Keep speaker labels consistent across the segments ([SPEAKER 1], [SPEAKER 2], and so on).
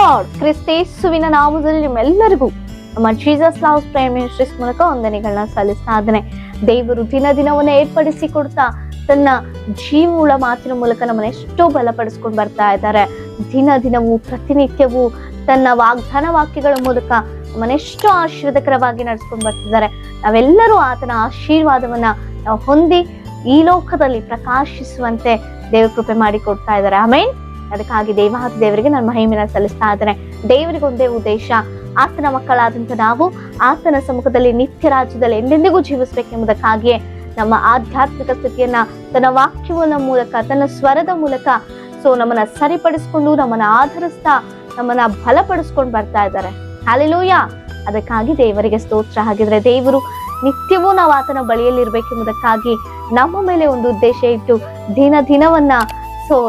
[SPEAKER 1] Lord. ಕ್ರಿಸ್ತೇಸುವಿನ ನಾಮದಲ್ಲಿ ನಿಮ್ಮೆಲ್ಲರಿಗೂ ನಮ್ಮ ಜೀಸಸ್ ಲವ್ಸ್ ಪ್ರೇಯರ್ ಮಿನಿಸ್ಟ್ರೀಸ್ ಮೂಲಕ ವಂದನೆಗಳನ್ನ ಸಲ್ಲಿಸ್ತಾ ಇದ್ದೇನೆ. ದೇವರು ದಿನ ದಿನವನ್ನ ಏರ್ಪಡಿಸಿ ಕೊಡ್ತಾ ತನ್ನ ಜೀವವುಳ್ಳ ಮಾತಿನ ಮೂಲಕ ನಮ್ಮನ್ನ ಎಷ್ಟೋ ಬಲಪಡಿಸ್ಕೊಂಡು ಬರ್ತಾ ಇದ್ದಾರೆ. ದಿನ ದಿನವೂ ಪ್ರತಿನಿತ್ಯವೂ ತನ್ನ ವಾಗ್ದಾನ ವಾಕ್ಯಗಳ ಮೂಲಕ ನಮ್ಮನ್ನೆಷ್ಟೋ ಆಶೀರ್ವಾದಕರವಾಗಿ ನಡೆಸ್ಕೊಂಡು ಬರ್ತಿದ್ದಾರೆ. ನಾವೆಲ್ಲರೂ ಆತನ ಆಶೀರ್ವಾದವನ್ನ ನಾವು ಹೊಂದಿ ಈ ಲೋಕದಲ್ಲಿ ಪ್ರಕಾಶಿಸುವಂತೆ ದೇವ್ರ ಕೃಪೆ ಮಾಡಿ ಕೊಡ್ತಾ ಇದ್ದಾರೆ. ಆಮೇನ್. ಅದಕ್ಕಾಗಿ ದೇವಾದಿ ದೇವರಿಗೆ ನಾನು ಮಹಿಮೆನ ಸಲ್ಲಿಸ್ತಾ ಇದ್ದೇನೆ. ದೇವರಿಗೆ ಒಂದೇ ಉದ್ದೇಶ, ಆತನ ಮಕ್ಕಳಾದಂತ ನಾವು ಆತನ ಸಮ್ಮುಖದಲ್ಲಿ ನಿತ್ಯ ರಾಜ್ಯದಲ್ಲಿ ಎಂದೆಂದಿಗೂ ಜೀವಿಸ್ಬೇಕೆಂಬುದಕ್ಕಾಗಿಯೇ ನಮ್ಮ ಆಧ್ಯಾತ್ಮಿಕ ಸ್ಥಿತಿಯನ್ನ ತನ್ನ ವಾಕ್ಯವನ್ನ ಮೂಲಕ ತನ್ನ ಸ್ವರದ ಮೂಲಕ ನಮ್ಮನ್ನ ಸರಿಪಡಿಸ್ಕೊಂಡು ನಮ್ಮನ್ನ ಆಧರಿಸ್ತಾ ನಮ್ಮನ್ನ ಬಲಪಡಿಸ್ಕೊಂಡು ಬರ್ತಾ ಇದ್ದಾರೆ. ಹಲ್ಲೆಲೂಯಾ. ಅದಕ್ಕಾಗಿ ದೇವರಿಗೆ ಸ್ತೋತ್ರ. ಹಾಗಿದ್ರೆ ದೇವರು ನಿತ್ಯವೂ ನಾವು ಆತನ ಬಳಿಯಲ್ಲಿ ಇರ್ಬೇಕೆಂಬುದಕ್ಕಾಗಿ ನಮ್ಮ ಮೇಲೆ ಒಂದು ಉದ್ದೇಶ ಇಟ್ಟು ದಿನ ದಿನವನ್ನ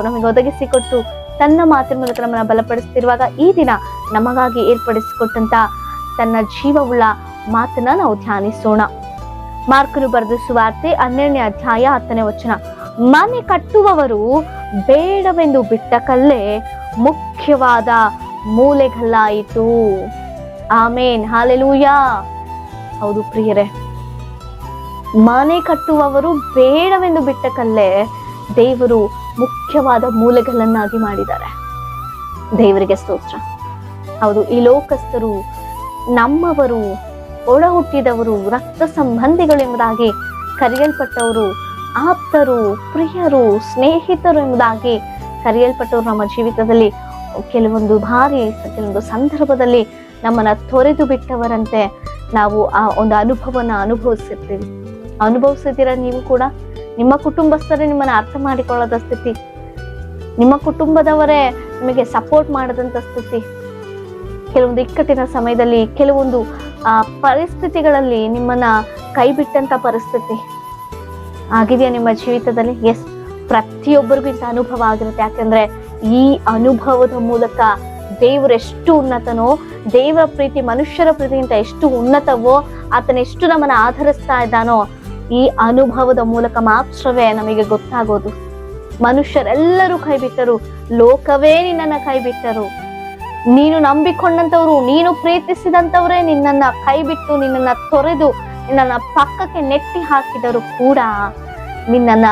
[SPEAKER 1] ನಮಗೆ ಒದಗಿಸಿಕೊಟ್ಟು ತನ್ನ ಮಾತಿನ ಮೂಲಕ ನಮ್ಮನ್ನ ಬಲಪಡಿಸ್ತಿರುವಾಗ ಈ ದಿನ ನಮಗಾಗಿ ಏರ್ಪಡಿಸಿಕೊಟ್ಟಂತ ತನ್ನ ಜೀವವುಳ್ಳ ಮಾತನ್ನ ನಾವು ಧ್ಯಾನಿಸೋಣ. ಮಾರ್ಕನು ಬರೆದ ಸುವಾರ್ತೆ 12ನೇ ಅಧ್ಯಾಯ 10ನೇ ವಚನ. ಮನೆ ಕಟ್ಟುವವರು ಬೇಡವೆಂದು ಬಿಟ್ಟ ಕಲ್ಲೇ ಮುಖ್ಯವಾದ ಮೂಲೆಗಲ್ಲಾಯಿತು. ಆಮೇನ್. ಹಲ್ಲೆಲೂಯಾ. ಹೌದು ಪ್ರಿಯರೇ, ಮನೆ ಕಟ್ಟುವವರು ಬೇಡವೆಂದು ಬಿಟ್ಟ ಕಲ್ಲೇ ದೇವರು ಮುಖ್ಯವಾದ ಮೂಲೆಗಲ್ಲನ್ನಾಗಿ ಮಾಡಿದ್ದಾರೆ. ದೇವರಿಗೆ ಸ್ತೋತ್ರ. ಹೌದು, ಈ ಲೋಕಸ್ಥರು ನಮ್ಮವರು, ಒಳ ಹುಟ್ಟಿದವರು, ರಕ್ತ ಸಂಬಂಧಿಗಳು ಎಂಬುದಾಗಿ ಕರೆಯಲ್ಪಟ್ಟವರು, ಆಪ್ತರು, ಪ್ರಿಯರು, ಸ್ನೇಹಿತರು ಎಂಬುದಾಗಿ ಕರೆಯಲ್ಪಟ್ಟವರು ನಮ್ಮ ಜೀವಿತದಲ್ಲಿ ಕೆಲವೊಂದು ಕೆಲವೊಂದು ಸಂದರ್ಭದಲ್ಲಿ ನಮ್ಮನ್ನ ತೊರೆದು ಬಿಟ್ಟವರಂತೆ ನಾವು ಆ ಒಂದು ಅನುಭವನ ಅನುಭವಿಸಿದ್ದೀರಾ ನೀವು ಕೂಡ? ನಿಮ್ಮ ಕುಟುಂಬಸ್ಥರೇ ನಿಮ್ಮನ್ನ ಅರ್ಥ ಮಾಡಿಕೊಳ್ಳದ ಸ್ಥಿತಿ, ನಿಮ್ಮ ಕುಟುಂಬದವರೇ ನಿಮಗೆ ಸಪೋರ್ಟ್ ಮಾಡದಂತ ಸ್ಥಿತಿ, ಕೆಲವೊಂದು ಇಕ್ಕಟ್ಟಿನ ಸಮಯದಲ್ಲಿ ಕೆಲವೊಂದು ಪರಿಸ್ಥಿತಿಗಳಲ್ಲಿ ನಿಮ್ಮನ್ನ ಕೈ ಬಿಟ್ಟಂತ ಪರಿಸ್ಥಿತಿ ಆಗಿದೆಯಾ ನಿಮ್ಮ ಜೀವಿತದಲ್ಲಿ? ಎಸ್, ಪ್ರತಿಯೊಬ್ಬರಿಗೂ ಇಂಥ ಅನುಭವ ಆಗಿರುತ್ತೆ. ಯಾಕಂದ್ರೆ ಈ ಅನುಭವದ ಮೂಲಕ ದೇವರೆಷ್ಟು ಉನ್ನತನೋ, ದೇವರ ಪ್ರೀತಿ ಮನುಷ್ಯರ ಪ್ರೀತಿಗಿಂತ ಎಷ್ಟು ಉನ್ನತವೋ, ಆತನ ಎಷ್ಟು ನಮ್ಮನ್ನ ಆಧರಿಸ್ತಾ ಇದ್ದಾನೋ, ಈ ಅನುಭವದ ಮೂಲಕ ಮಾತ್ರವೇ ನಮಗೆ ಗೊತ್ತಾಗೋದು. ಮನುಷ್ಯರೆಲ್ಲರೂ ಕೈ ಬಿಟ್ಟರು, ಲೋಕವೇ ನಿನ್ನನ್ನ ಕೈ ಬಿಟ್ಟರು, ನೀನು ನಂಬಿಕೊಂಡಂತವ್ರು, ನೀನು ಪ್ರೀತಿಸಿದಂತವ್ರೇ ನಿನ್ನನ್ನ ಕೈ ಬಿಟ್ಟು ನಿನ್ನನ್ನ ತೊರೆದು ನಿನ್ನನ್ನ ಪಕ್ಕಕ್ಕೆ ನೆಟ್ಟಿ ಹಾಕಿದರು ಕೂಡ ನಿನ್ನನ್ನ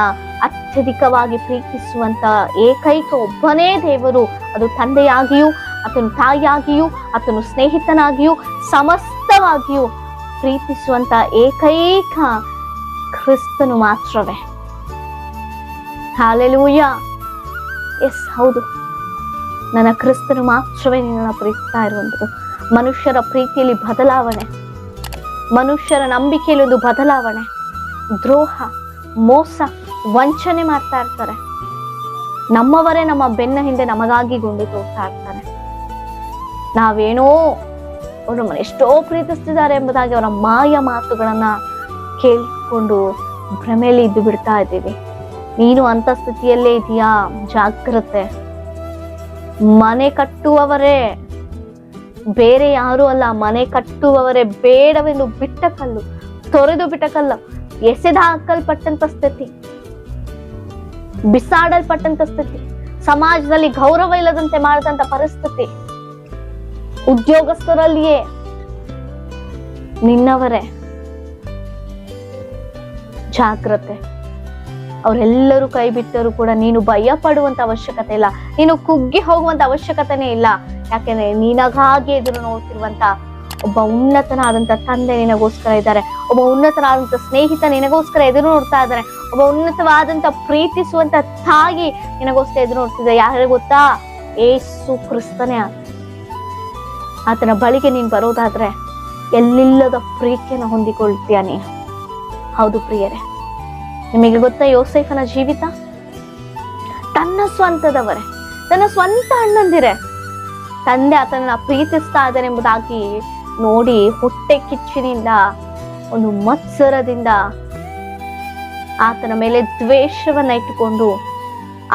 [SPEAKER 1] ಅತ್ಯಧಿಕವಾಗಿ ಪ್ರೀತಿಸುವಂತ ಏಕೈಕ ಒಬ್ಬನೇ ದೇವರು, ಅದು ತಂದೆಯಾಗಿಯೂ ಆತನು ತಾಯಿಯಾಗಿಯೂ ಆತನು ಸ್ನೇಹಿತನಾಗಿಯೂ ಸಮಸ್ತವಾಗಿಯೂ ಪ್ರೀತಿಸುವಂತ ಏಕೈಕ ಕ್ರಿಸ್ತನು ಮಾತ್ರವೇ. ಹಲ್ಲೆಲೂಯಾ. ಎಸ್, ಹೌದು, ನನ್ನ ಕ್ರಿಸ್ತನು ಮಾತ್ರವೇ ನಿನ್ನನ್ನು ಪ್ರೀತಿಸ್ತಾ ಇರುವಂಥದ್ದು. ಮನುಷ್ಯರ ಪ್ರೀತಿಯಲ್ಲಿ ಬದಲಾವಣೆ, ಮನುಷ್ಯರ ನಂಬಿಕೆಯಲ್ಲಿ ಒಂದು ಬದಲಾವಣೆ, ದ್ರೋಹ, ಮೋಸ, ವಂಚನೆ ಮಾಡ್ತಾ ಇರ್ತಾರೆ. ನಮ್ಮವರೇ ನಮ್ಮ ಬೆನ್ನ ಹಿಂದೆ ನಮಗಾಗಿ ಗುಂಡಿ ತೋರ್ತಾ ಇರ್ತಾರೆ. ನಾವೇನೋ ಅವರು ನಮ್ಮನ್ನು ಎಷ್ಟೋ ಪ್ರೀತಿಸ್ತಿದ್ದಾರೆ ಎಂಬುದಾಗಿ ಅವರ ಮಾಯ ಮಾತುಗಳನ್ನ ಕೇಳಿಕೊಂಡು ಭ್ರಮೆಯಲ್ಲಿ ಇದ್ದು ಬಿಡ್ತಾ ಇದ್ದೀವಿ. ನೀನು ಅಂತ ಸ್ಥಿತಿಯಲ್ಲೇ ಇದೆಯಾ? ಜಾಗ್ರತೆ. ಮನೆ ಕಟ್ಟುವವರೇ, ಬೇರೆ ಯಾರು ಅಲ್ಲ, ಮನೆ ಕಟ್ಟುವವರೇ ಬೇಡವೆಂದು ಬಿಟ್ಟ ಕಲ್ಲು, ತೊರೆದು ಬಿಟ್ಟ ಕಲ್ಲು, ಎಸೆದು ಹಾಕಲ್ಪಟ್ಟಂತ ಸ್ಥಿತಿ, ಬಿಸಾಡಲ್ಪಟ್ಟಂತ ಸ್ಥಿತಿ, ಸಮಾಜದಲ್ಲಿ ಗೌರವ ಇಲ್ಲದಂತೆ ಮಾಡಿದಂತ ಪರಿಸ್ಥಿತಿ, ಉದ್ಯೋಗಸ್ಥರಲ್ಲಿಯೇ ನಿನ್ನವರೇ. ಜಾಗ್ರತೆ. ಅವರೆಲ್ಲರೂ ಕೈ ಬಿಟ್ಟರು ಕೂಡ ನೀನು ಭಯ ಪಡುವಂತ ಅವಶ್ಯಕತೆ ಇಲ್ಲ, ನೀನು ಕುಗ್ಗಿ ಹೋಗುವಂತ ಅವಶ್ಯಕತೆನೇ ಇಲ್ಲ. ಯಾಕೆಂದ್ರೆ ನಿನಗಾಗಿ ಎದುರು ನೋಡ್ತಿರುವಂತ ಒಬ್ಬ ಉನ್ನತನಾದಂತ ತಂದೆ ನಿನಗೋಸ್ಕರ ಇದ್ದಾರೆ, ಒಬ್ಬ ಉನ್ನತನಾದಂತ ಸ್ನೇಹಿತ ನಿನಗೋಸ್ಕರ ಎದುರು ನೋಡ್ತಾ ಇದ್ದಾರೆ, ಒಬ್ಬ ಉನ್ನತವಾದಂತ ಪ್ರೀತಿಸುವಂತ ತಾಯಿ ನಿನಗೋಸ್ಕರ ಎದುರು ನೋಡ್ತಿದ್ದಾರೆ. ಯಾರು ಗೊತ್ತಾ? ಏಸು ಕ್ರಿಸ್ತನೇ. ಆತನ ಬಳಿಗೆ ನೀನ್ ಬರೋದಾದ್ರೆ ಎಲ್ಲಿಲ್ಲದ ಪ್ರೀತಿಯನ್ನು ಹೊಂದಿಕೊಳ್ತೀಯ ನೀನು. ಹೌದು ಪ್ರಿಯರೇ, ನಿಮಗೆ ಗೊತ್ತಾ ಯೋಸೇಫನ ಜೀವಿತ? ತನ್ನ ಸ್ವಂತದವರೇ, ತನ್ನ ಸ್ವಂತ ಅಣ್ಣಂದಿರೇ ತಂದೆ ಆತನನ್ನ ಪ್ರೀತಿಸ್ತಾ ಇದ್ದಾನೆ ಎಂಬುದಾಗಿ ನೋಡಿ ಹೊಟ್ಟೆ ಕಿಚ್ಚಿನಿಂದ, ಒಂದು ಮತ್ಸರದಿಂದ ಆತನ ಮೇಲೆ ದ್ವೇಷವನ್ನ ಇಟ್ಟುಕೊಂಡು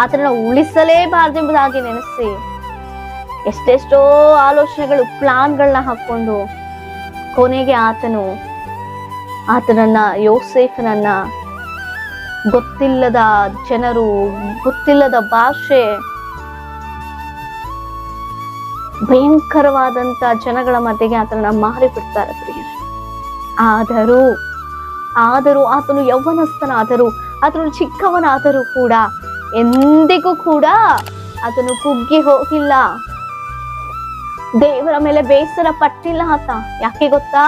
[SPEAKER 1] ಆತನನ್ನ ಉಳಿಸಲೇಬಾರ್ದೆಂಬುದಾಗಿ ನೆನೆಸಿ ಎಷ್ಟೆಷ್ಟೋ ಆಲೋಚನೆಗಳು, ಪ್ಲಾನ್ಗಳನ್ನ ಹಾಕೊಂಡು ಕೊನೆಗೆ ಆತನನ್ನ ಯೋಸೇಫನನ್ನ ಗೊತ್ತಿಲ್ಲದ ಜನರು, ಗೊತ್ತಿಲ್ಲದ ಭಾಷೆ, ಭಯಂಕರವಾದಂತ ಜನಗಳ ಮಧ್ಯೆಗೆ ಆತನನ್ನ ಮಾರಿಬಿಡ್ತಾರೆ ಪ್ರಿಯರೇ. ಆದರೂ ಆತನು ಯೌವನಸ್ಥನಾದರೂ, ಆತನು ಚಿಕ್ಕವನಾದರೂ ಕೂಡ ಎಂದಿಗೂ ಕೂಡ ಆತನು ಕುಗ್ಗಿ ಹೋಗಿಲ್ಲ. ದೇವರ ಮೇಲೆ ಬೇಸರ ಪಟ್ಟಿಲ್ಲ ಆತ. ಯಾಕೆ ಗೊತ್ತಾ?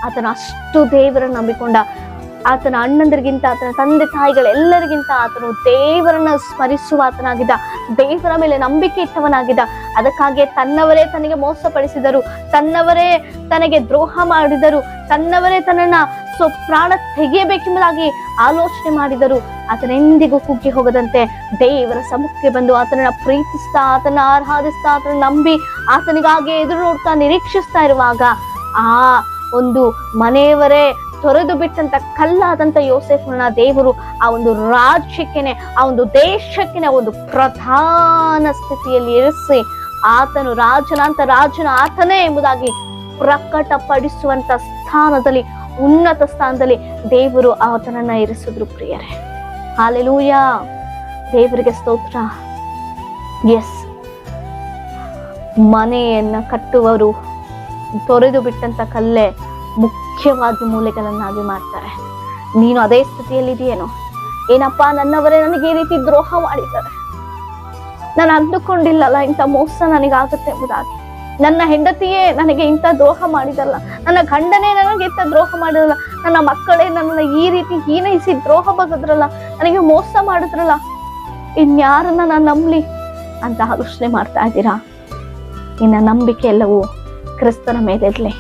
[SPEAKER 1] ಆತನ ಅಷ್ಟು ದೇವರನ್ನ ನಂಬಿಕೊಂಡ. ಆತನ ಅಣ್ಣಂದರಿಗಿಂತ, ಆತನ ತಂದೆ ತಾಯಿಗಳೆಲ್ಲರಿಗಿಂತ ಆತನು ದೇವರನ್ನ ಸ್ಮರಿಸುವ ಆತನಾಗಿದ್ದ, ದೇವರ ಮೇಲೆ ನಂಬಿಕೆ ಇಟ್ಟವನಾಗಿದ್ದ. ಅದಕ್ಕಾಗಿ ತನ್ನವರೇ ತನಗೆ ಮೋಸಪಡಿಸಿದರು, ತನ್ನವರೇ ತನಗೆ ದ್ರೋಹ ಮಾಡಿದರು, ತನ್ನವರೇ ತನ್ನನ್ನ ಪ್ರಾಣ ತೆಗೆಯಬೇಕೆಂಬುದಾಗಿ ಆಲೋಚನೆ ಮಾಡಿದರು. ಆತನೆಂದಿಗೂ ಕುಗ್ಗಿ ಹೋಗದಂತೆ ದೇವರ ಸಮ್ಮುಖಕ್ಕೆ ಬಂದು ಆತನನ್ನ ಪ್ರೀತಿಸ್ತಾ, ಆತನ ಆರಾಧಿಸ್ತಾ, ಆತನ ನಂಬಿ ಆತನಿಗಾಗಿ ಎದುರು ನೋಡ್ತಾ ನಿರೀಕ್ಷಿಸ್ತಾ ಇರುವಾಗ ಆ ಒಂದು ಮನೆಯವರೇ ತೊರೆದು ಬಿಟ್ಟಂತ ಕಲ್ಲಾದಂತ ಯೋಸೇಫನ ದೇವರು ಆ ಒಂದು ರಾಜ್ಯಕ್ಕೆನೆ, ಆ ಒಂದು ದೇಶಕ್ಕೆನೆ ಒಂದು ಪ್ರಧಾನ ಸ್ಥಿತಿಯಲ್ಲಿ ಇರಿಸಿ ಆತನು ರಾಜನ ಆತನೇ ಎಂಬುದಾಗಿ ಪ್ರಕಟಪಡಿಸುವಂತ ಸ್ಥಾನದಲ್ಲಿ, ಉನ್ನತ ಸ್ಥಾನದಲ್ಲಿ ದೇವರು ಆತನನ್ನ ಇರಿಸಿದ್ರು ಪ್ರಿಯರೇ. ಹಾಲೆಲೂಯಾ, ದೇವರಿಗೆ ಸ್ತೋತ್ರ. ಎಸ್, ಮನೆಯನ್ನ ಕಟ್ಟುವರು ತೊರೆದು ಬಿಟ್ಟಂತ ಕಲ್ಲೇ ಮುಖ್ಯವಾಗಿ ಮೂಲೆಗಳನ್ನಾಗಿ ಮಾಡ್ತಾರೆ. ನೀನು ಅದೇ ಸ್ಥಿತಿಯಲ್ಲಿದೆಯೇನೋ? ಏನಪ್ಪಾ, ನನ್ನವರೇ ನನಗೆ ಈ ರೀತಿ ದ್ರೋಹ ಮಾಡಿದ್ದಾರೆ, ನಾನು ಅಂದುಕೊಂಡಿಲ್ಲಲ್ಲ ಇಂಥ ಮೋಸ ನನಗಾಗುತ್ತೆ ಎಂಬುದಾಗಿ. ನನ್ನ ಹೆಂಡತಿಯೇ ನನಗೆ ಇಂಥ ದ್ರೋಹ ಮಾಡಿದಲ್ಲ, ನನ್ನ ಗಂಡನೇ ನನಗೆ ಇಂಥ ದ್ರೋಹ ಮಾಡಿದಲ್ಲ, ನನ್ನ ಮಕ್ಕಳೇ ನನ್ನನ್ನ ಈ ರೀತಿ ಹೀನೈಸಿ ದ್ರೋಹ ಬಗೆದ್ರಲ್ಲ, ನನಗೆ ಮೋಸ ಮಾಡಿದ್ರಲ್ಲ, ಇನ್ಯಾರನ್ನ ನಾನು ನಂಬಲಿ ಅಂತ ಆಲೋಚನೆ ಮಾಡ್ತಾ ಇದ್ದೀರಾ? ನಿನ್ನ ನಂಬಿಕೆ ಎಲ್ಲವೂ ಕ್ರಿಸ್ತನ ಮೇಲಿರ್ಲಿ.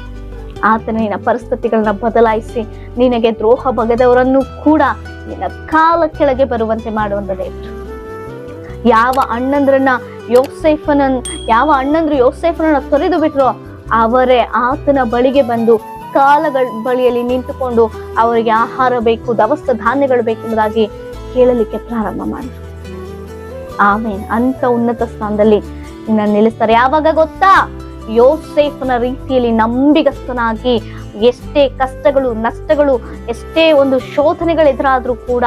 [SPEAKER 1] ಆತನ ನಿನ್ನ ಪರಿಸ್ಥಿತಿಗಳನ್ನ ಬದಲಾಯಿಸಿ ನಿನಗೆ ದ್ರೋಹ ಬಗೆದವರನ್ನು ಕೂಡ ನಿನ್ನ ಕಾಲ ಕೆಳಗೆ ಬರುವಂತೆ ಮಾಡುವಂತ ದೇವರು. ಯಾವ ಅಣ್ಣಂದ್ರು ಯೋಸೇಫನನ್ನ ತೊರೆದು ಬಿಟ್ರೋ ಅವರೇ ಆತನ ಬಳಿಗೆ ಬಂದು ಕಾಲಗಳ ಬಳಿಯಲ್ಲಿ ನಿಂತುಕೊಂಡು ಅವರಿಗೆ ಆಹಾರ ಬೇಕು, ದವಸ ಧಾನ್ಯಗಳು ಬೇಕೆಂಬುದಾಗಿ ಕೇಳಲಿಕ್ಕೆ ಪ್ರಾರಂಭ ಮಾಡಿದ್ರು. ಆಮೇಲೆ ಅಂತ ಉನ್ನತ ಸ್ಥಾನದಲ್ಲಿ ನಿನ್ನ ನಿಲ್ಲಿಸ್ತಾರೆ. ಯಾವಾಗ ಗೊತ್ತಾ? ಯೋಸೇಫನ ರೀತಿಯಲ್ಲಿ ನಂಬಿಗಸ್ತನಾಗಿ ಎಷ್ಟೇ ಕಷ್ಟಗಳು, ನಷ್ಟಗಳು, ಎಷ್ಟೇ ಒಂದು ಶೋಧನೆಗಳು ಎದುರಾದ್ರೂ ಕೂಡ,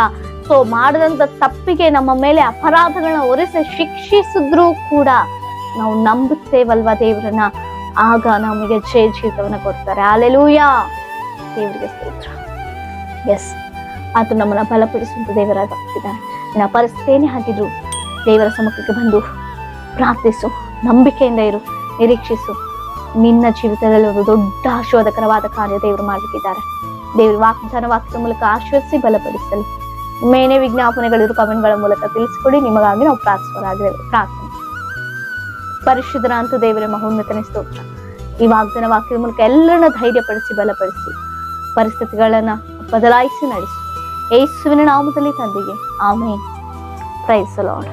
[SPEAKER 1] ಮಾಡಿದಂತ ತಪ್ಪಿಗೆ ನಮ್ಮ ಮೇಲೆ ಅಪರಾಧಗಳನ್ನ ಹೊರಿಸಿ ಶಿಕ್ಷಿಸಿದ್ರು ಕೂಡ ನಾವು ನಂಬುತ್ತೇವಲ್ವಾ ದೇವರನ್ನ, ಆಗ ನಮಗೆ ಜಯ ಜೀವಿತವನ್ನ ಕೊಡ್ತಾರೆ. ಹಲ್ಲೆಲೂಯಾ, ದೇವರಿಗೆ ಸ್ತೋತ್ರ. ಎಸ್, ಆತ ನಮ್ಮನ್ನ ಬಲಪಡಿಸುವಂತ ದೇವರಾಗಿದ್ದಾನೆ. ನಿನ್ನ ಪರಿಸ್ಥಿತಿಯೇ ಹಾಗಿದ್ರು ದೇವರ ಸಮ್ಮುಖಕ್ಕೆ ಬಂದು ಪ್ರಾರ್ಥಿಸು, ನಂಬಿಕೆಯಿಂದ ಇರು, ನಿರೀಕ್ಷಿಸು. ನಿನ್ನ ಜೀವಿತದಲ್ಲಿ ಒಂದು ದೊಡ್ಡ ಆಶೀರ್ವಾದಕರವಾದ ಕಾರ್ಯ ದೇವರು ಮಾಡಲಿಕ್ಕಿದ್ದಾರೆ. ದೇವರು ವಾಕ್ಯದ ಮೂಲಕ ಆಶೀರ್ವದಿಸಿ ಬಲಪಡಿಸಲಿ. ಮೇನೇ ವಿಜ್ಞಾಪನೆಗಳಿರು ಕಮೆಂಟ್ಗಳ ಮೂಲಕ ತಿಳಿಸಿಕೊಡಿ. ನಿಮಗಾಗಿ ನಾವು ಪ್ರಾರ್ಥಿಸುವರಾಗಿದ್ದೇವೆ. ಪ್ರಾರ್ಥನೆ. ಪರಿಶುದ್ಧರ ಅಂತ ದೇವರ ಮಹೋನ್ನತನೇ ಸ್ತೋತ್ರ. ಈ ವಾಕ್ಯದ ಮೂಲಕ ಎಲ್ಲರನ್ನ ಧೈರ್ಯಪಡಿಸಿ ಬಲಪಡಿಸಿ ಪರಿಸ್ಥಿತಿಗಳನ್ನ ಬದಲಾಯಿಸಿ ನಡೆಸು. ಯೇಸುವಿನ ನಾಮದಲ್ಲಿ ತಂದೆಗೆ ಆಮೆನ್. Price the lord.